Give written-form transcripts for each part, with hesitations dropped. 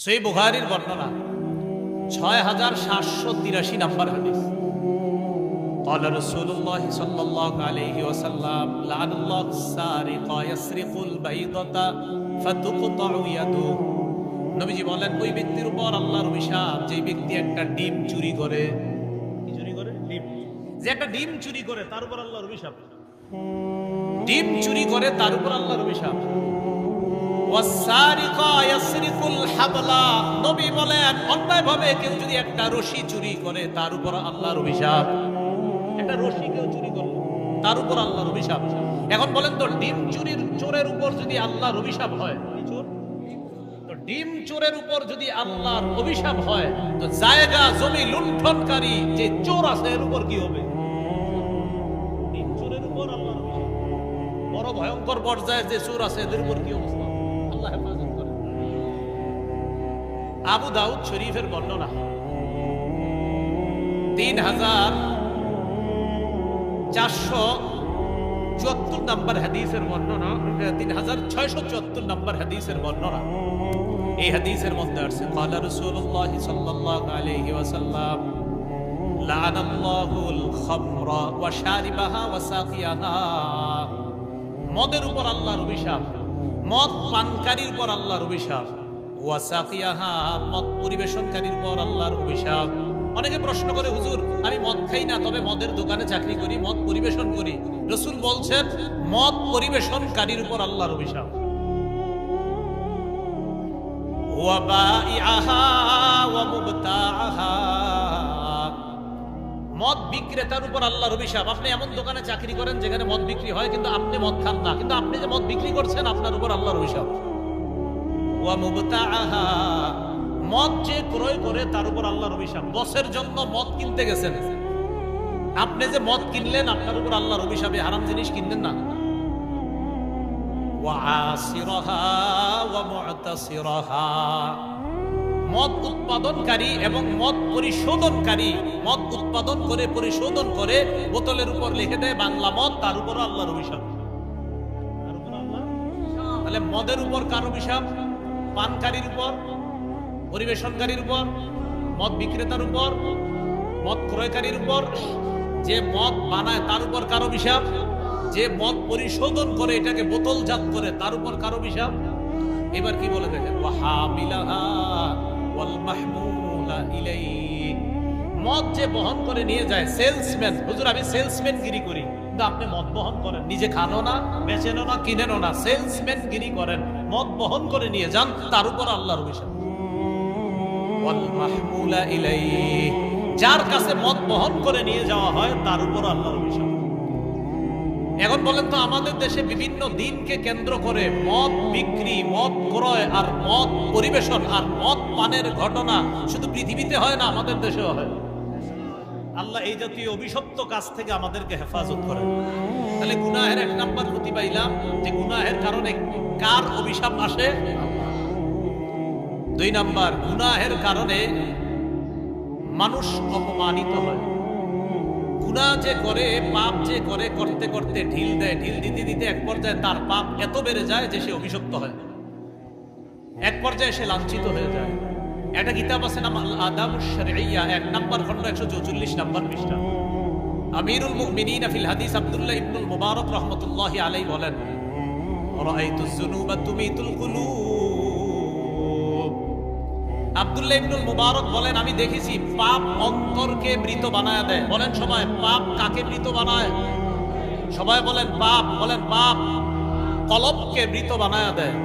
সহিহ বুখারীর বর্ণনা 6783 নম্বর হাদিস। قال رسول الله صلى الله عليه وسلم لعن الله السارق يسرق البيضة فتقطع يده। নবীজি বলেন, ওই ব্যক্তির উপর আল্লাহর অভিশাপ যে ব্যক্তি একটা ডিম চুরি করে। কি চুরি করে? ডিম। যে একটা ডিম চুরি করে তার উপর আল্লাহর অভিশাপ। ডিম চুরি করে তার উপর আল্লাহর অভিশাপ। ওয়াসারিকা ইয়াসরিকুল হাবলা। নবী বলেন, অন্যায়ভাবে কেউ যদি একটা রশি চুরি করে তার উপর আল্লাহর অভিশাপ। একটা রশি কেউ চুরি করলো তার উপর আল্লাহর অভিশাপ। এখন বলেন তো, ডিম চুরির চোরের উপর যদি আল্লাহর অভিশাপ হয়, তো ডিম চোরের উপর যদি আল্লাহর অভিশাপ হয়, তো জায়গা জমি লুণ্ঠনকারী যে চোর আছে এর উপর কি হবে? ডিম চোরের উপর আল্লাহর অভিশাপ। বড় ভয়ঙ্কর পর্যায়ে যে চোর আছে এদের উপর কি অবস্থা? আল্লাহ হেফাজত করে। আবু দাউদ শরীফের বর্ণনা 3474 নম্বর হাদিসের বর্ণনা, 3674 নম্বর হাদিসের বর্ণনা। এই হাদিসের মধ্যে আছে, قال رسول الله صلى الله عليه وسلم لعن الله الخمر وشاربها وساقيها। মদের উপর আল্লাহর অভিশাপ, মদ পানকারীর উপর আল্লাহর অভিশাপ। ওয়াসাকিয়াহা, মদ পরিবেশনকারীর উপর আল্লাহর অভিশাপ। অনেকে প্রশ্ন করে, হুজুর আমি মদ খাই না, তবে মদের দোকানে চাকরি করি, মদ পরিবেশন করি। রাসূল বলছেন, মদ পরিবেশনকারীর উপর আল্লাহর অভিশাপ। ওয়া বাইআহা ওয়া মুবতাআহা, মদ বিক্রেতার উপর আল্লাহর অভিশাপ। আপনি এমন দোকানে চাকরি করেন যেখানে মদ বিক্রি হয়, কিন্তু আপনি মদ খান না, কিন্তু আপনি যে মদ বিক্রি করছেন আপনার উপর আল্লাহর অভিশাপ। ওয়া মুবতাআহা, মদ যে ক্রয় করে তার উপর আল্লাহর অভিশাপ। বসের জন্য মদ কিনতে গেছেন, আপনি যে মদ কিনলেন আপনার উপর আল্লাহর অভিশাপ। হারাম জিনিস কিনলেন না। ওয়া আসিরাহা ওয়া মু'তাসিরাহা, মদ উৎপাদনকারী এবং মদ পরিশোধনকারী, মদ উৎপাদন করে পরিশোধন করে বোতলের উপর লিখে দেয় বাংলা মদ, তার উপর আল্লাহর অভিশাপ। তাহলে মদের উপর কার অভিশাপ? পানকারীর উপর, পরিবেশনকারীর উপর, মদ বিক্রেতার উপর, মদ ক্রয়কারীর উপর। যে মদ বানায় তার উপর কার অভিশাপ? যে মদ পরিশোধন করে এটাকে বোতলজাত করে তার উপর কার অভিশাপ? এবার কি বলে দেখেন, ওয়াহামিলাহা ওয়াল মাহমুলা ইলাইহি, মদ যে বহন করে নিয়ে যায়, সেলসম্যান। হুজুর আমি সেলসম্যান গিরি করি, কিন্তু আপনি মদ বহন করেন, নিজে খানো না, বেচেনো না, কিনেনো না, সেলসম্যান গিরি করেন, মদ বহন করে নিয়ে যান, তার উপর আল্লাহর অভিশাপ। ওয়াল মাহমুলা ইলাইহি, যার কাছে মদ বহন করে নিয়ে যাওয়া হয় তার উপর আল্লাহর অভিশাপ। এখন বলেন তো, আমাদের দেশে বিভিন্ন দিনকে কেন্দ্র করে মদ বিক্রি, মদ ক্রয় আর মদ পরিবেশন আর মদ পানের ঘটনা শুধু পৃথিবীতে হয় না, আমাদের দেশেও হয়। আল্লাহ এই জাতীয় অভিশপ্ত কাজ থেকে আমাদেরকে হেফাজত করেন। তাহলে গুনাহের এক নাম্বার ক্ষতি পাইলাম, যে গুনাহের কারণে কার অভিশাপ আসে। 2 নাম্বার, গুনাহের কারণে মানুষ অপমানিত হয়। গুনাহ যে করে, পাপ যে করে, করতে করতে ঢিল দেয়, ঢিল দিতে দিতে এক পর্যায়ে তার পাপ এত বেড়ে যায় যে সে অভিশপ্ত হয়, এক পর্যায়ে সে লাঞ্ছিত হয়ে যায়। একটা কিতাব আছে নাম আল আদাবুশ শারঈয়া, 1 নম্বর খণ্ড, 144 নম্বর পৃষ্ঠা। আমিরুল মুমিনিন ফিল হাদিস আব্দুল্লাহ ইবনুল মুবারক রাহমাতুল্লাহি আলাইহি বলেন, রাআইতুজ যুনুবা তুমিতুল কুলুব। আব্দুল্লাহ ইবনুল মুবারক বলেন, আমি দেখেছি পাপ অন্তরকে মৃত বানায় দেয়। বলেন সবাই, পাপ কাকে মৃত বানায়? সবাই বলেন পাপ, বলেন পাপ কলবকে মৃত বানায় দেয়।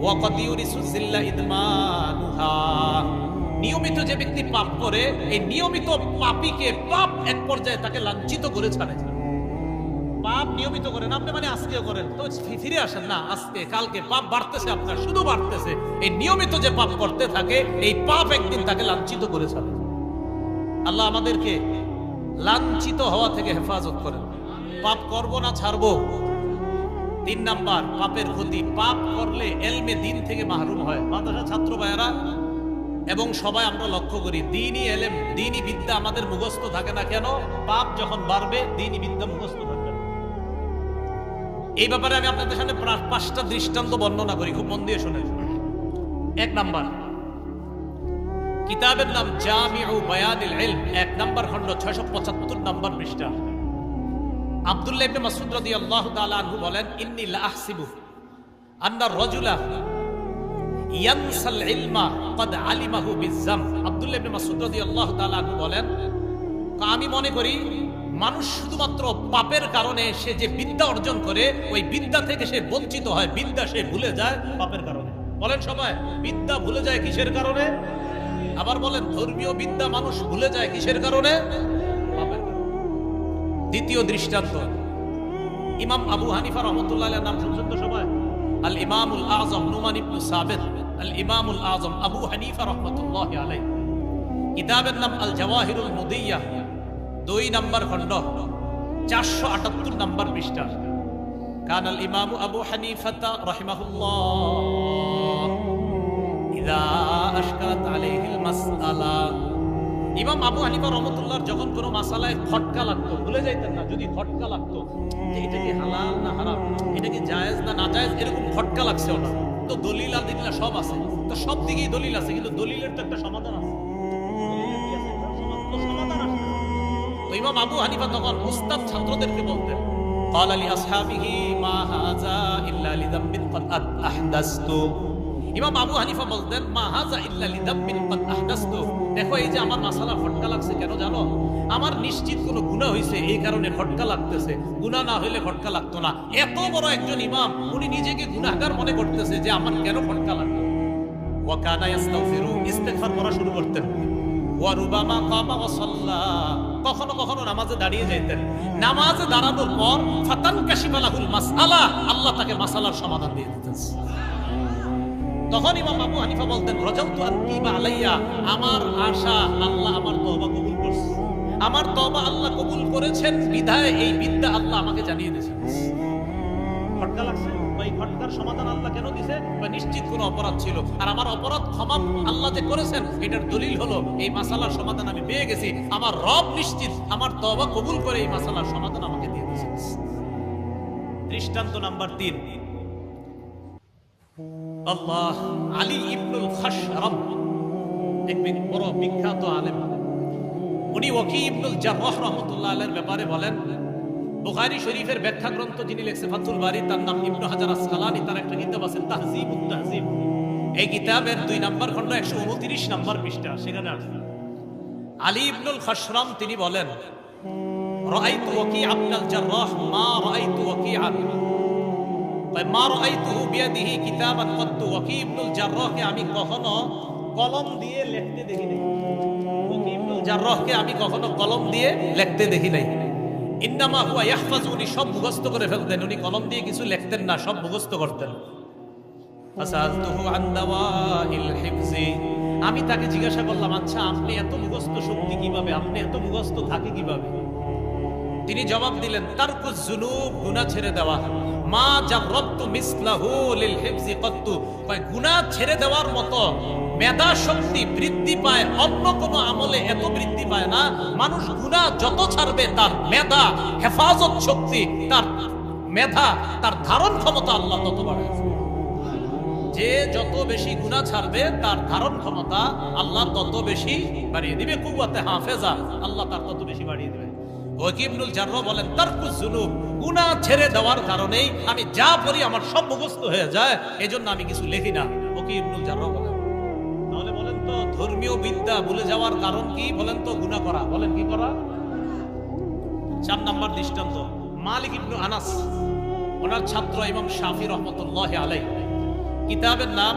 ওয়াকাদ ইউরিসু যিল্লা ইদমানুহা, নিয়মিত যে ব্যক্তি পাপ করে, এই নিয়মিত পাপীকে পাপ এক পর্যায়ে তাকে লাঞ্ছিত করে ছাড়ে। পাপ নিয়মিত করেন আপনি, মানে আজকেও করেন, তো ফিরে আসেন না, আজকে কালকে পাপ বাড়তেছে, আপনার শুধু বাড়তেছে। এই নিয়মিত যে পাপ করতে থাকে, এই পাপ একদিন তাকে লাঞ্ছিত করে ছাড়ে। আল্লাহ আমাদেরকে লাঞ্ছিত হওয়া থেকে হেফাজত করেন। পাপ করব না, ছাড়বো। 3 নাম্বার, পাপের ক্ষতি, পাপ করলে এলমে দ্বীন থেকে মাহরুম হয়। মাদ্রাসা ছাত্র ভাইয়েরা এবং সবাই আমরা লক্ষ্য করি, দ্বীনি এলেম, দ্বীনি বিদ্যা আমাদের মুখস্থ থাকে না কেন? পাপ যখন বাড়বে দ্বীনি বিদ্যা মুখস্থ থাকবে। এই ব্যাপারে আমি আপনাদের সামনে 5টা দৃষ্টান্ত বর্ণনা করি, খুব মন দিয়ে শুনেন। এক নাম্বার কিতাবের নাম জামিউ বায়ানিল ইলম, 1 নাম্বার খণ্ড, 675 নাম্বার পৃষ্ঠা। আব্দুল্লাহ ইবনে মাসউদ রাদিয়াল্লাহু তাআলা আনহু বলেন, ইন্নী লা আহসিবু আন্না রাজুলা ইয়ানসাল ইলমা ক্বাদ আলিমাহু বিযাম। আব্দুল্লাহ ইবনে মাসউদ রাদিয়াল্লাহু তাআলা আনহু বলেন, আমি মনে করি মানুষ শুধুমাত্র পাপের কারণে সে যে বিদ্যা অর্জন করে ওই বিদ্যা থেকে সে বঞ্চিত হয়, বিদ্যা সে ভুলে যায় পাপের কারণে। বলেন সবাই, বিদ্যা ভুলে যায় কিসের কারণে? আবার বলেন, ধর্মীয় বিদ্যা মানুষ ভুলে যায় কিসের কারণে? পাপের কারণে। দ্বিতীয় দৃষ্টান্ত, ইমাম আবু হানিফা রাহমাতুল্লাহ আলাইহির নাম শুনছেন তো সবাই? আল ইমামুল আযম নুমান ইবনে সাবিত, আল ইমামুল আযম আবু হানিফা রাহমাতুল্লাহি আলাইহি, কিতাবের নাম আল জাওয়াহিরুল মুদিয়্যাহ, 2 নাম্বার খণ্ড, 478 নাম্বার পৃষ্ঠা। কানাল ইমামু আবু হানিফা রাহিমাহুল্লাহ ইযা আশকালাত আলাইহিল মাসআলা, ইমাম আবু হানিফা রাহমাতুল্লাহর যখন কোনো মাসালায় খটকা লাগতো, ভুলে যাইতেন না, যদি খটকা লাগতো যে এটা কি হালাল না হারাম, এটা কি জায়েজ না নাজায়েজ, এরকম খটকা লাগছে ওটা, তো দলিল আদিল্লা সব আছে, তো সব দিকেই দলিল আছে, কিন্তু দলিলের তো একটা সমাধান আছে। তো ইমাম আবু হানিফা তখন উস্তাদ ছাত্রদেরকে বলতেন, ক্বালা লি আসহাবিহি মা হাযা ইল্লা লিযামবিন ক্বাদ আহদাসতু। ইমাম আবু হানিফা বলতেন, মা হাযা ইল্লা লিযামবিন ক্বাদ আহদাসতু, দেখো এই যে আমার মাসালা ফটকা লাগছে কেন জানো? আমার নিশ্চিত কোনো গুনাহ হইছে, এই কারণে ফটকা লাগতেছে, গুনাহ না হইলে ফটকা লাগতো না। এত বড় একজন ইমাম, উনি নিজেকে গুনাহগার মনে করতেছে যে আমার কেন ফটকা লাগলো। ওয়া কানা ইস্তাগফিরু, ইস্তিগফার করা শুরু করতেন। ওয়া রুবামা কামা ওয়া সাল্লা, কখনো কখনো নামাজে দাঁড়িয়ে যাইতেন, নামাজে দাঁড়ানোর পর ফাতান কাশিফা লাহুল মাসআলা, আল্লাহ তাকে মাসালার সমাধান দিয়ে দিতেন। তখন ইমাম আবু হানিফা বলতেন, রাজাউতু আনতিবা আলাইয়া, আমার আশা আল্লাহ আমার তওবা কবুল করছে, আমার তওবা আল্লাহ কবুল করেছেন, বিধায় এই বিদ্যা আল্লাহ আমাকে জানিয়ে দিয়েছেন। খটকা লাগছে, এই খটকার সমাধান আল্লাহ কেন দিয়েছে? বা নিশ্চিত কোনো অপরাধ ছিল, আর আমার অপরাধ ক্ষমা আল্লাহ যে করেছেন এটার দলিল হলো এই মাসালার সমাধান আমি পেয়ে গেছি, আমার রব নিশ্চিত আমার তওবা কবুল করে এই মাসালার সমাধান আমাকে দিয়ে দিয়েছেন। দৃষ্টান্ত নাম্বার 3, আল্লাহ আলী ইবনুল খাশরাম, এক বড় বিখ্যাত আলেম, উনি ওয়াকি ইবনুল জাররাহ রাহমাতুল্লাহ আলাইহির ব্যাপারে বলেন, বুখারী শরীফের ব্যাখ্যা গ্রন্থ যিনি লিখছে ফাতুল বারী, তার নাম ইবনে হাজার আসকালানী, তার একটা কিতাব আছে তাহযীবুত তাহযীব। এই কিতাবের 2 নাম্বার খণ্ড, 129 নাম্বার পৃষ্ঠা, সেখানে আছে আলী ইবনুল খাশরাম তিনি বলেন, রাআইতু ওয়াকি ইবনুল জাররাহ মা রাআইতু ওয়াকিআন মা রাআইতুহু বিয়াদিহি কিতাবান কত্তু। ওয়াকি ইবনুল জাররাহকে আমি কখনো কলম দিয়ে লিখতে দেখি নাই, ওয়াকি ইবনুল জাররাহকে আমি কখনো কলম দিয়ে লিখতে দেখি নাই। ইন্নামা হুয়া ইয়াহফাজু, উনি সব মুখস্থ করে ফেলতেন, উনি কলম দিয়ে কিছু লিখতেন না, সব মুখস্থ করতেন। ফাসালতুহু আন দাওয়াইল হিফজি, আমি তাকে জিজ্ঞাসা করলাম, আচ্ছা আপনি এত মুখস্থ শক্তি কিভাবে, আপনি এত মুখস্থ থাকে কিভাবে? তিনি জবাব দিলেন, তারকুজ যুনুব, গুনাহ ছেড়ে দেওয়া, মা জাররাবতু মিসলাহু লিল হিফজি কত্তু, গুনাহ ছেড়ে দেওয়ার মতো মেধা শক্তি বৃদ্ধি পায় অন্য কোন আমলে এত বৃদ্ধি পায় না। মানুষ গুনাহ যত ছাড়বে তার মেধা, হেফাজত শক্তি, তার মেধা, তার ধারণ ক্ষমতা আল্লাহ তত বাড়ায়। যে যত বেশি গুনাহ ছাড়বে তার ধারণ ক্ষমতা আল্লাহ তত বেশি বাড়িয়ে দিবে, কুওয়াতে হাফেজা আল্লাহ তার তত বেশি বাড়িয়ে দিবে। ওয়াকি ইবনুল জাররাহ বলেন, তারকুজ যুনুব, গুনাহ ছেড়ে দেওয়ার কারণেই আমি যা পড়ি আমার সব মুখস্থ হয়ে যায়, এজন্য আমি কিছু লিখি না। ওয়াকি ইবনুল জাররাহ বলেন। তাহলে বলেন তো ধর্মীয় বিদ্যা ভুলে যাওয়ার কারণ কি? বলেন তো গুনাহ করা। বলেন কি করা? 4 নাম্বার দৃষ্টান্ত, মালিক ইবনে আনাস, ওনার ছাত্র ইমাম শাফি রহমতুল্লাহ আলাইহি, কিতাবের নাম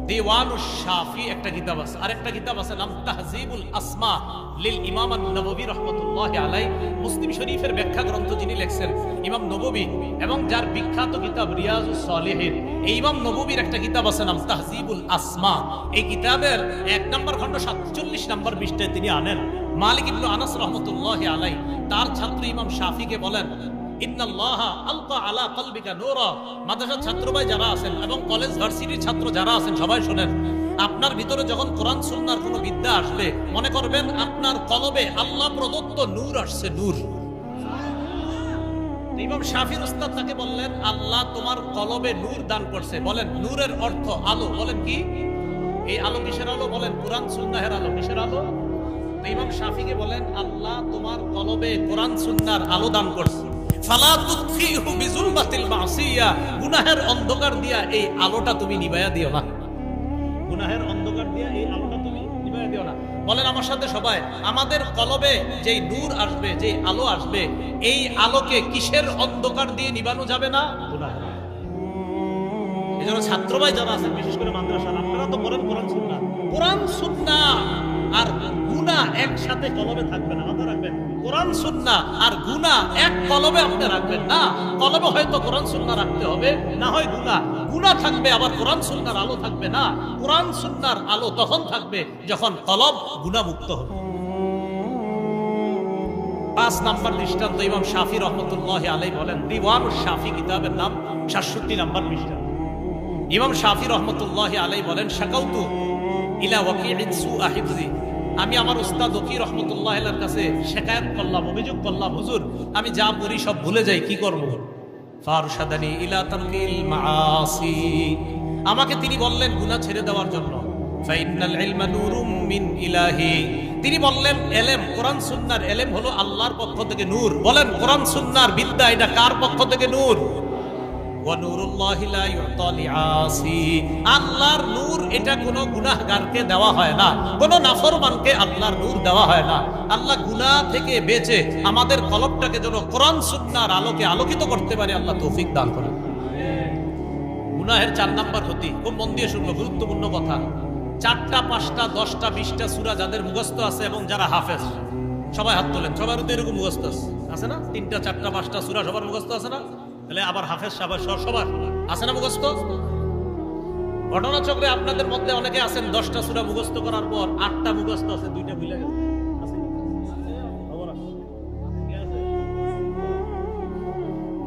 দিওয়ানুশ শাফি, একটা কিতাব আছে, আর একটা কিতাব আছে নাম তাহযীবুল আসমা লিল ইমাম আন-নববী রাহমাতুল্লাহি আলাইহি। মুসলিম শরীফের ব্যাখ্যা গ্রন্থ যিনি লিখছেন ইমাম নববী, এবং যার বিখ্যাত কিতাব রিয়াজুস সালিহিন, এই ইমাম নববীর একটা কিতাব আছে নাম তাহযীবুল আসমা। এই কিতাবের 1 নম্বর খণ্ড 47 নম্বর পৃষ্ঠায় তিনি আনেন, মালিক ইবনে আনাস রাহমাতুল্লাহি আলাইহি তার ছাত্র ইমাম শাফিকে বলেন, ইন্নাল্লাহা আলকা আলা কলবিকা নূরা। মাদ্রাসার ছাত্র ভাই যারা আছেন এবং কলেজ ভার্সিটির ছাত্র যারা আছেন সবাই শুনেন, আপনার ভিতরে যখন কোরআন সুন্নাহর কোনো বিদ্যা আসবে, মনে করবেন আপনার কলবে আল্লাহ প্রদত্ত নূর আসছে, নূর। ইমাম শাফির উস্তাদ তাকে বললেন, আল্লাহ তোমার কলবে নূর দান করছে। বলেন নূরের অর্থ আলো। বলেন কি? এই আলো কিসের আলো? বলেন কোরআন সুন্নাহের আলো। কিসের আলো? তো ইমাম শাফিকে বলেন, আল্লাহ তোমার কলবে কোরআন সুন্নাহর আলো দান করছে। ফালা তুতফিহু বিজুলমাতিল মাসিয়া, গুনাহের অন্ধকার দিয়া এই আলোটা তুমি নিভায়া দিও না। গুনাহের অন্ধকার দিয়া এই আলোটা তুমি নিভায়া দিও না। বলেন আমার সাথে সবাই, আমাদের কলবে যেই নূর আসবে, যেই আলো আসবে, এই আলোকে কিসের অন্ধকার দিয়ে নিভানো যাবে না? গুনাহের। এই জন্য ছাত্র ভাই যারা আছেন, বিশেষ করে মাদ্রাসার, আপনারা তো পড়েন কোরআন সুন্নাহ। কোরআন সুন্নাহ আর গুনাহ একসাথে কলবে থাকবে না, মাথায় রাখবেন। কোরআন সুন্নাহ আর গুনাহ এক কলবে আপনি রাখবেন না। কলবে হয়তো কোরআন সুন্নাহ রাখতে হবে, না হয় গুনাহ। গুনাহ থাকবে আবার কোরআন সুন্নাহর আলো থাকবে না। কোরআন সুন্নাহর আলো তখন থাকবে যখন কলব গুনাহ মুক্ত হবে। 5 নাম্বার দৃষ্টান্ত ইমাম শাফি রহমতুল্লাহি আলাইহি বলেন, দিওয়ানুশ শাফি কিতাবের নাম, 67 নাম্বার পৃষ্ঠা। ইমাম শাফি রহমতুল্লাহি আলাইহি বলেন, শাকাউতু ইলা ওয়াকিইন সুআ হিফজি, আমি আমার উস্তাদ ওয়াকি রহমতুল্লাহ আলাইহির কাছে শিকায়াত করলাম, অভিযোগ করলাম, হুজুর আমি যা পড়ি সব ভুলে যাই, কি করব? ফারশাদানি ইলা তারকিল মাআসি, আমাকে তিনি বললেন গুনাহ ছেড়ে দেওয়ার জন্য। ফাইনাল ইলমা নূরুম মিন ইলাহি, তিনি বললেন এলেম, কোরআন সুন্নাহর এলেম হলো আল্লাহর পক্ষ থেকে নূর। বলেন কোরআন সুন্নাহর বিদ্যা এটা কার পক্ষ থেকে নূর? ওয়া নূরুল্লাহি লা ইউতা লিআসি, আল্লাহর নূর এটা কোনো গুনাহগারকে দেওয়া হয় না, কোনো নাফরমানকে আল্লাহর নূর দেওয়া হয় না। আল্লাহ গুনাহ থেকে বেঁচে আমাদের কলবটাকে যেন কোরআন সুন্নাহর আলোকে আলোকিত করতে পারে, আল্লাহ তৌফিক দান করেন। গুনাহের 4 নাম্বার ক্ষতি, খুব মন দিয়ে শুনবো, গুরুত্বপূর্ণ কথা। 4টা 5টা 10টা 20টা সূরা যাদের মুখস্থ আছে এবং যারা হাফেজ, সবাই হাত তোলেন। সবার তো এরকম মুখস্থ আছে না? 3টা 4টা 5টা সূরা সবার মুখস্থ আছে না? তাহলে আবার হাফেজ সাহেব সবার আছে না মুখস্থ? ঘটনাচক্রে আপনাদের মধ্যে অনেকে আছেন 10টা সূরা মুখস্থ করার পর 8টা মুখস্থ আছে, 2টা ভুলে গেছে।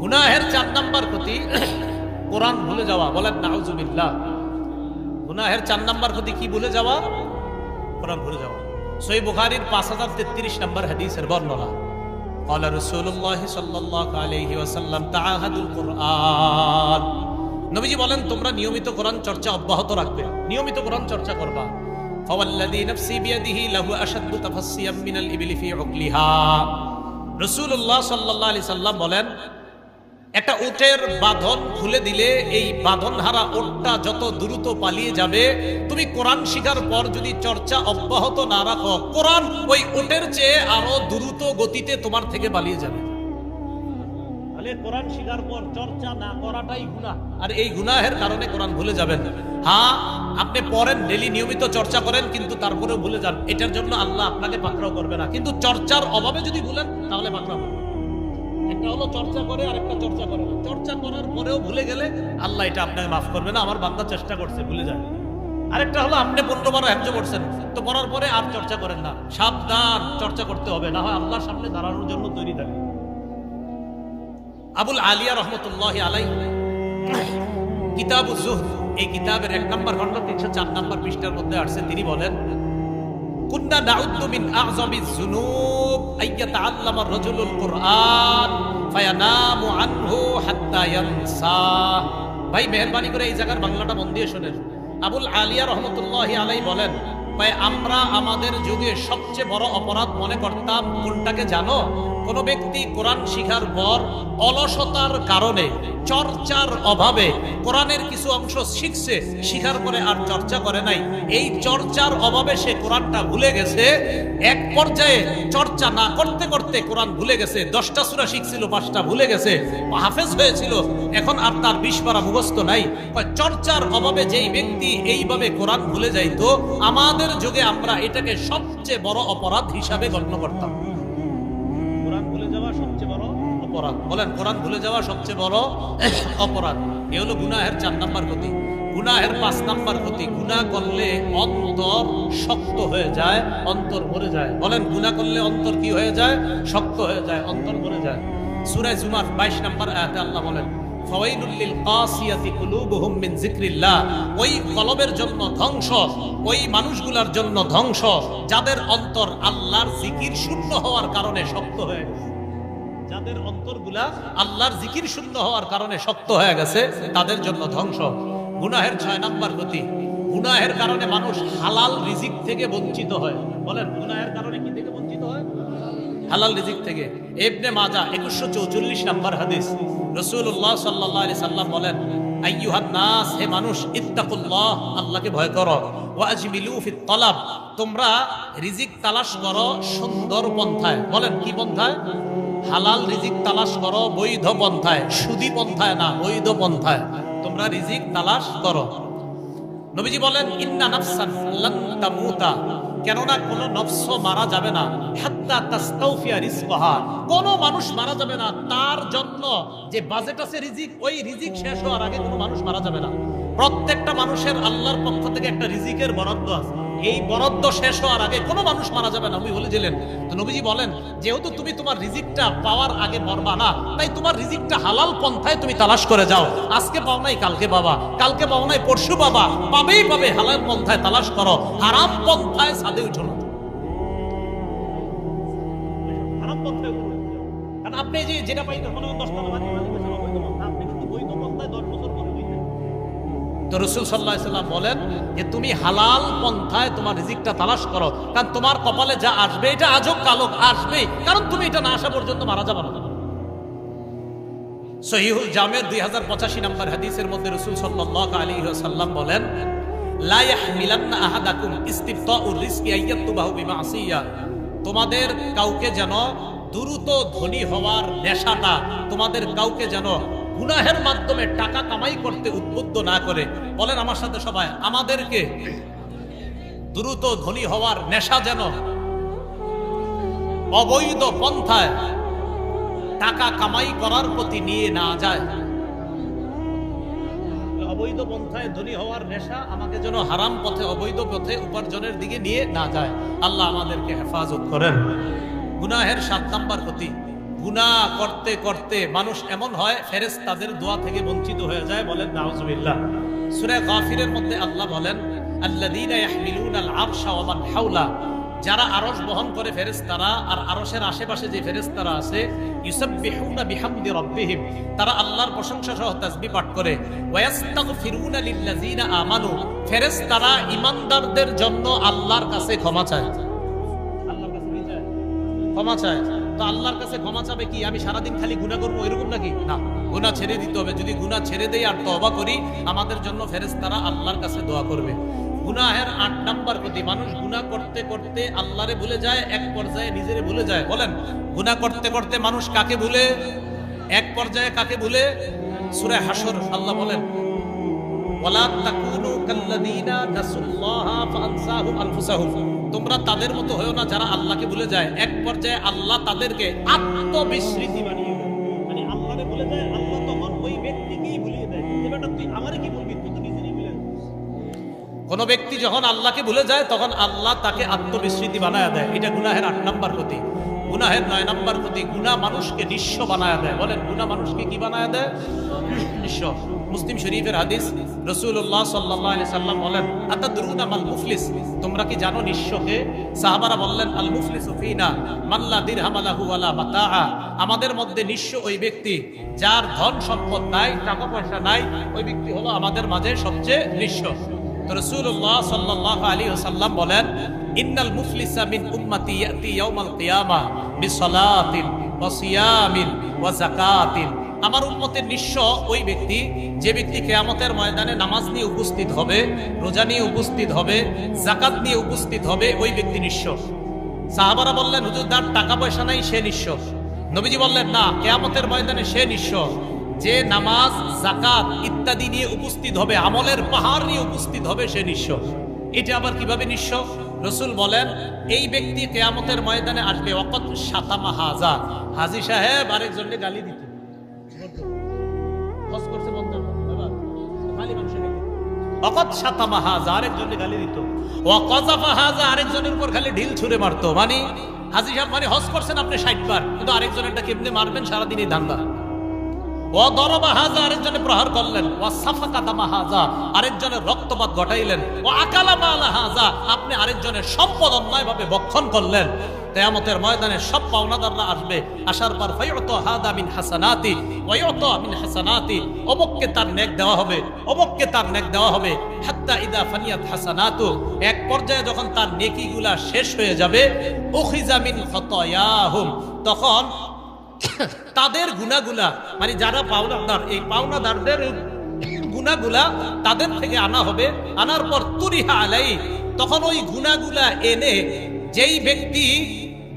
গুনাহের 4 নাম্বার ক্ষতি কোরআন ভুলে যাওয়া। বলেন নাউজুবিল্লাহ। গুনাহের 4 নাম্বার ক্ষতি কি? ভুলে যাওয়া, কোরআন ভুলে যাওয়া। সহিহ বুখারীর 5033 নম্বর হাদিসের বর্ণনা, قال رسول الله صلى الله عليه وسلم تعاهدوا القرآن, নবীজি বলেন তোমরা নিয়মিত কোরআন চর্চা অব্যাহত রাখবে, নিয়মিত কোরআন চর্চা করবা। فوالذي نفسي بيده له أشد تفسيا من الإبل في عقلها, রাসূলুল্লাহ সাল্লাল্লাহু আলাইহি সাল্লাম বলেন একটা উটের বাঁধন খুলে দিলে এই বাঁধনহারা উটটা যত দ্রুত পালিয়ে যাবে, তুমি কোরআন শিখার পর যদি চর্চা অব্যাহত না রাখো, কোরআন ওই উটের চেয়ে আরো দ্রুত গতিতে তোমার থেকে পালিয়ে যাবে। তাহলে কোরআন শিখার পর চর্চা না করাটাই গুনাহ, আর এই গুনাহের কারণে কোরআন ভুলে যাবেন। হ্যাঁ, আপনি পড়েন, ডেইলি নিয়মিত চর্চা করেন, কিন্তু তারপরেও ভুলে যান, এটার জন্য আল্লাহ আপনাকে পাকড়াও করবে না। কিন্তু চর্চার অভাবে যদি ভুলেন তাহলে পাকড়াও করবে। একটা হলো চর্চা করে, আর একটা চর্চা করে না। চর্চা করার পরেও ভুলে গেলে আল্লাহ এটা আপনাকে মাফ করবে না, আমার বান্দা চেষ্টা করছে ভুলে যায়। আরেকটা হলো আপনি 15 হজ্জ করছেন, তো করার পরে আর চর্চা করেন না। সাবধান, চর্চা করতে হবে, না হয় আল্লাহর সামনে দাঁড়ানোর জন্য তৈরি থাকবে। আবুল আলিয়া রহমতুল্লাহি আলাইহি কিতাবুজ যুহদ, এই কিতাবের 1 নম্বর খণ্ড 304 নম্বর পৃষ্ঠার মধ্যে আসছে, তিনি বলেন কুন্না নাউদ্দু মিন আযমিজ যুনুব আইয়াতাআল্লামা আর-রাজুলুল কুরআন ফায়ানামু আনহু হাত্তা ইয়ানসা। ভাই মেহেরবানি করে এই জায়গার বাংলাটা মন দিয়ে শুনেন। আবুল আলিয়া রহমতুল্লাহি আলাইহি বলেন, ভাই আমরা আমাদের যুগে সবচেয়ে বড় অপরাধ মনে করতাম কোনটাকে জানো? কোন ব্যক্তি কোরআন শিখার পর অলসতার কারণে, চর্চার অভাবে কোরআনের কিছু অংশ শিখছে, শিখার পরে আর চর্চা করে নাই। এই চর্চার অভাবে সে কোরআনটা ভুলে গেছে। এক পর্যায়ে চর্চা না করতে করতে কোরআন ভুলে গেছে। 10টা সূরা শিখছিল, 5টা ভুলে গেছে। হাফেজ হয়েছিল, এখন আর তার 20 পারা মুখস্থ নাই। চর্চার অভাবে যেই ব্যক্তি এইভাবে কোরআন ভুলে যাইতো, আমাদের যুগে আমরা এটাকে সবচেয়ে বড় অপরাধ হিসাবে গণ্য করতাম। কোরআন ভুলে যাওয়া সবচেয়ে বড় অপরাধ। বলেন কোরআন ভুলে যাওয়া সবচেয়ে বড় অপরাধ। এ হলো গুনাহের 4 নাম্বার ক্ষতি। গুনাহের 5 নাম্বার ক্ষতি, গুনাহ করলে অন্তর শক্ত হয়ে যায়, অন্তর ভরে যায়। বলেন গুনাহ করলে অন্তর কি হয়ে যায়? শক্ত হয়ে যায়, অন্তর ভরে যায়। সূরা জুমার 22 নম্বর আয়াতে আল্লাহ বলেন ফাওয়াইলুল লিল কাসিয়াতি কুলুবুহুম মিন যিকরিল্লাহ, ওই কলবের জন্য ধ্বংস, ওই মানুষগুলোর জন্য ধ্বংস যাদের অন্তর আল্লাহর জিকির শূন্য হওয়ার কারণে শক্ত হয়ে গেছে। যাদের অন্তরগুলা আল্লাহর জিকির শূন্য হওয়ার কারণে শক্ত হয়ে গেছে তাদের জন্য ধ্বংস। গুনাহের 6 নাম্বার গতি, গুনাহের কারণে মানুষ হালাল রিজিক থেকে বঞ্চিত হয়। বলেন গুনাহের কারণে কি থেকে বঞ্চিত হয়? হালাল রিজিক থেকে। ইবনে মাজাহ 2144 নাম্বার হাদিস, রাসূলুল্লাহ সাল্লাল্লাহু আলাইহি সাল্লাম বলেন, আইয়ুহান নাস, হে মানুষ, ইত্তাকুল্লাহ, আল্লাহকে ভয় করো, ওয়া আজমিলু ফিত তালাব, তোমরা রিজিক তালাশ করো সুন্দর পন্থায়। বলেন কি পন্থায়? হালাল রিজিক তালাশ করো বৈধ পন্থায়, সুদী পন্থায় না, বৈধ পন্থায় তোমরা রিজিক তালাশ করো। নবীজি বলেন, ইন্না নাফসান লান তামুতা, কেননা কোন নফস মারা যাবে না, হাত্তা তাস্তাউফিয়া রিজকাহা, কোন মানুষ মারা যাবে না তার জন্য যে বাজেট আছে রিজিক, ওই রিজিক শেষ হওয়ার আগে কোনো মানুষ মারা যাবে না। প্রত্যেকটা মানুষের আল্লাহর পক্ষ থেকে একটা রিজিকের বরাদ্দ আছে, এই বরাদ্দ শেষ হওয়ার আগে কোনো মানুষ মারা যাবে না। নবী বলেছিলেন, তো নবীজি বলেন, যেহেতু তুমি তোমার রিজিকটা পাওয়ার আগে মরবা না, তাই তোমার রিজিকটা হালাল পন্থায় তুমি তালাশ করে যাও। আজকে পাও নাই কালকে পাবা, কালকে পাও নাই পরশু পাবা, পাবেই পাবে। হালাল পন্থায় তালাশ করো, হারাম পন্থায় ছাদে উঠো না। হারাম পন্থায় উঠো না, কারণ আপনি যে যেটা পাইতে মনে হয় 10 টাকা বাড়ি আপনি কিন্তু বৈধ পন্থায় 10 বছর পরে হইতেন। তো রাসূল সাল্লাল্লাহু আলাইহি সাল্লাম বলেন যে তুমি হালাল পন্থায় তোমার রিজিকটা তালাশ করো, কারণ তোমার কপালে যা আসবে এটা আজও কালো আসবে, কারণ তুমি এটা না আসা পর্যন্ত মারা যাবে না। সহিহুল জামের 2085 নম্বর হাদিসের মধ্যে রাসূল সাল্লাল্লাহু আলাইহি ওয়াসাল্লাম বলেন, লা ইয়াহমিলান্না আহাদাকুম ইস্তিফতাউর রিজকি আইয়াতুবাহু বিমাসিয়া, তোমাদের কাউকে যেন দ্রুত ধনী হওয়ার নেশাটা তোমাদের কাউকে যেন গুনাহের মাধ্যমে টাকা কামাই করতে উদ্বুদ্ধ না করে। বলেন আমার সাথে সবাই, আমাদেরকে দ্রুত ধনী হওয়ার নেশা যেন অবৈধ পন্থায় টাকা কামাই করার প্রতি নিয়ে না যায়। অবৈধ পন্থায় ধনী হওয়ার নেশা আমাকে যেন হারাম পথে, অবৈধ পথে উপার্জনের দিকে নিয়ে না যায়। আল্লাহ আমাদেরকে হেফাজত করেন। গুনাহের 7 নাম্বার ক্ষতি, গুনাহ করতে করতে মানুষ এমন হয় ফেরেশতাদের দোয়া থেকে বঞ্চিত হয়ে যায়। বলেন নাউজুবিল্লাহ। সূরা গাফিরের মধ্যে আল্লাহ বলেন, আল্লাযীনা ইয়াহমিলুনাল আরশা ওয়া মান হাওলা, যারা আরশ বহন করে ফেরেশতারা আর আরশের আশেপাশে যে ফেরেশতারা আছে, ইউসাব্বিহুনা বিহামদি রাব্বিহিম, তারা আল্লাহর প্রশংসা সহ তাসবিহ পাঠ করে। ওয়া ইস্তাগফিরুনা লিল্লাযীনা আমানু, ফেরেশতারা ঈমানদারদের জন্য আল্লাহর কাছে ক্ষমা চায়। আল্লাহর কাছে কি চায়? ক্ষমা চায়। তো আল্লাহর কাছে ক্ষমা চাবে কি আমি সারাদিন খালি গুনাহ করবো এরকম নাকি? না, গুনাহ ছেড়ে দিতে হবে। যদি গুনাহ ছেড়ে দেই আর তওবা করি, আমাদের জন্য ফেরেশতারা আল্লাহর কাছে দোয়া করবে। গুনাহের 8 নাম্বার ক্ষতি, মানুষ গুনাহ করতে করতে আল্লাহরে ভুলে যায়, এক পর্যায়ে নিজেরে ভুলে যায়। বলেন গুনাহ করতে করতে মানুষ কাকে ভুলে? এক পর্যায়ে কাকে ভুলে? সূরা হাশর আল্লাহ বলেন, ওয়ালা তাকুনু কাল্লাযীনা নাসুল্লাহা ফাআনসাহুম আনফুসাহুম, তোমরা তাদের মতো হয়ো না যারা আল্লাহকে ভুলে যায়। এক পর্যায়ে আল্লাহ তাদেরকে আত্মবিস্মৃতি বানিয়ে দেয়, মানে আল্লাহরে ভুলে যায়, আল্লাহ তখন ওই ব্যক্তিকেই ভুলিয়ে দেয়। এবারটা তুই আমারে কি বলবি, তুই তো নিজেরই ভুলে গেছিস। কোন ব্যক্তি যখন আল্লাহকে ভুলে যায় তখন আল্লাহ তাকে আত্মবিস্মৃতি বানায় দেয়। এটা গুনাহের 8 নাম্বার ক্ষতি। গুনাহের 9 নাম্বার ক্ষতি, গুনাহ মানুষকে নিঃস্ব বানায় দেয়। বলেন গুনাহ মানুষকে কি বানায় দেয়? নিঃস্ব। মুসলিম শরীফের হাদিস, রাসূলুল্লাহ সাল্লাল্লাহু আলাইহি সাল্লাম বলেন, আতাদরুনা মাল মুফলিস, তোমরা কি জানো নিঃস্বকে? সাহাবারা বললেন, আল মুফলিসু ফিনা মান লা দিরহাম লাহু ওয়ালা মাতাআ, আমাদের মধ্যে নিঃস্ব ওই ব্যক্তি যার ধন সম্পদ নাই, টাকা পয়সা নাই, ওই ব্যক্তি হলো আমাদের মাঝে সবচেয়ে নিঃস্ব। তো রাসূলুল্লাহ সাল্লাল্লাহু আলাইহি ওয়াসাল্লাম বলেন, ইন্নাল মুফলিসা মিন উম্মতি ইয়াতি ইয়াউমাল কিয়ামাহ বিসসালাতিন ওয়া সিয়ামিন ওয়া যাকাতিন, আমার উম্মতের নিঃস্ব ওই ব্যক্তি যে ব্যক্তি কিয়ামতের ময়দানে নামাজ নিয়ে উপস্থিত হবে, রোজা নিয়ে উপস্থিত হবে, যাকাত নিয়ে উপস্থিত হবে, ওই ব্যক্তি নিঃস্ব। সাহাবারা বললেন, হুজুর তার টাকা পয়সা নাই, সে নিঃস্ব। নবীজি বললেন, না, কিয়ামতের ময়দানে সে নিঃস্ব যে নামাজ, যাকাত ইত্যাদি নিয়ে উপস্থিত হবে, আমলের পাহাড় নিয়ে উপস্থিত হবে, সে নিঃস্ব। এটা আবার কিভাবে নিঃস্ব? রাসূল বলেন, এই ব্যক্তি কিয়ামতের ময়দানে আসবে, ওয়াকাত শাতামা হাযা, হাজী সাহেব আরেকজনকে গালি দিত, হজ করতে বন্ধ এবার খালি মানুষের ওয়াকাত শাতামা হাযা, আরেকজনকে গালি দিত, ওয়া কাযাফা হাযা, আরেকজনের উপর খালি ঢিল ছুঁড়ে মারতো। মানে হাজী সাহেব মানে হজ করছেন আপনি 60 বার, কিন্তু আরেকজনেরটা কেমনে মারবেন সারাদিন এই ধান্দা। ও দরবা হাজা, আরেকজনে প্রহার করলেন, ও সাফাকা দামা হাজা, আরেকজনের রক্তপাত ঘটাইলেন, ও আকালা মালা হাজা, আপনি আরেকজনের সম্পদ অন্যায়ভাবে ভক্ষণ করলেন। কিয়ামতের ময়দানে সব পাওনাদাররা আসবে, আসার পর ফায়ুতু হাদা মিন হাসানাতি ওয়া ইউতা মিন হাসানাতি, অমুককে তার নেক দেওয়া হবে, অমুককে তার নেক দেওয়া হবে, হাত্তা ইদা ফানিয়াত হাসানাতু, এক পর্যায়ে যখন তার নেকিগুলা শেষ হয়ে যাবে, উখিযা মিন খাতায়াহুম, তখন তাদের গুনাহগুলা, মানে যারা পাওনাদার, এই পাওনাদারদের গুনাহগুলা তাদের থেকে আনা হবে, আনার পর তুরিহা আলাই, তখন ওই গুনাহগুলা এনে যেই ব্যক্তি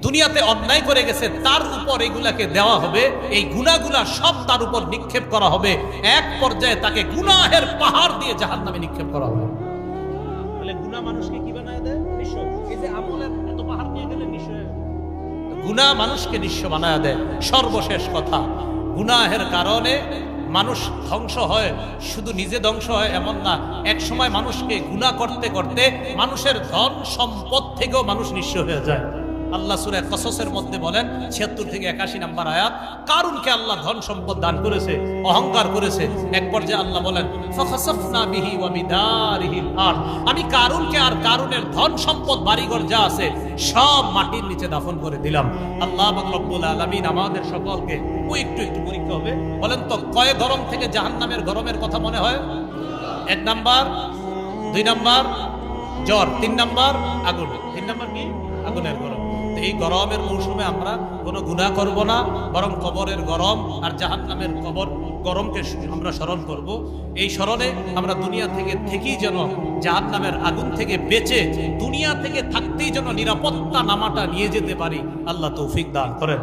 দুনিয়াতে অন্যায় করে গেছে তার উপর এগুলাকে দেওয়া হবে, এই গুনাহগুলা সব তার উপর নিক্ষেপ করা হবে, এক পর্যায়ে তাকে গুনাহের পাহাড় দিয়ে জাহান্নামে নিক্ষেপ করা হবে। তাহলে গুনাহ মানুষকে কি বানায় দেয়? নিঃস্ব। এই যে আমলের এত পাহাড় নিয়ে গেলে নিঃস্ব হয়ে যাবে। গুনাহ মানুষকে নিঃস্ব বানায় দেয়। সর্বশেষ কথা, গুনাহের কারণে মানুষ ধ্বংস হয়, শুধু নিজে ধ্বংস হয় এমন না, এক সময় মানুষকে গুনাহ করতে করতে মানুষের ধন সম্পদ থেকেও মানুষ নিঃস্ব হয়ে যায়। আল্লাহ সূরা কসসের মধ্যে বলেন ৭৬ থেকে ৮১ নম্বর আয়াত, কারুনকে আল্লাহ ধন সম্পদ দান করেছে, অহংকার করেছে, এক পর্যায়ে আল্লাহ বলেন ফাখাসাফনা বিহি ওয়া বিদারিহিল আরদ, আমি কারুনকে আর কারুনের ধন সম্পদ বাড়িঘর যা আছে সব মাটির নিচে দাফন করে দিলাম। আল্লাহ পাক রব্বুল আলামিন আমাদের সকলকে একটু একটু পরীক্ষা হবে। বলেন তো কয় গরম থেকে জাহান্নামের গরমের কথা মনে হয়? ১ নাম্বার, ২ নাম্বার জ্বর, ৩ নাম্বার আগুন। ৩ নাম্বার কি? আগুনের গরম। এই গরমের মৌসুমে আমরা কোনো গুনাহ করব না, বরং কবরের গরম আর জাহান্নামের গরমকে আমরা স্মরণ করব। এই স্মরণে আমরা দুনিয়া থেকে থেকেই যেন জাহান্নামের আগুন থেকে বেঁচে দুনিয়া থেকে থাকতেই যেন নিরাপত্তা নামাটা নিয়ে যেতে পারি। আল্লাহ তৌফিক দান করেন।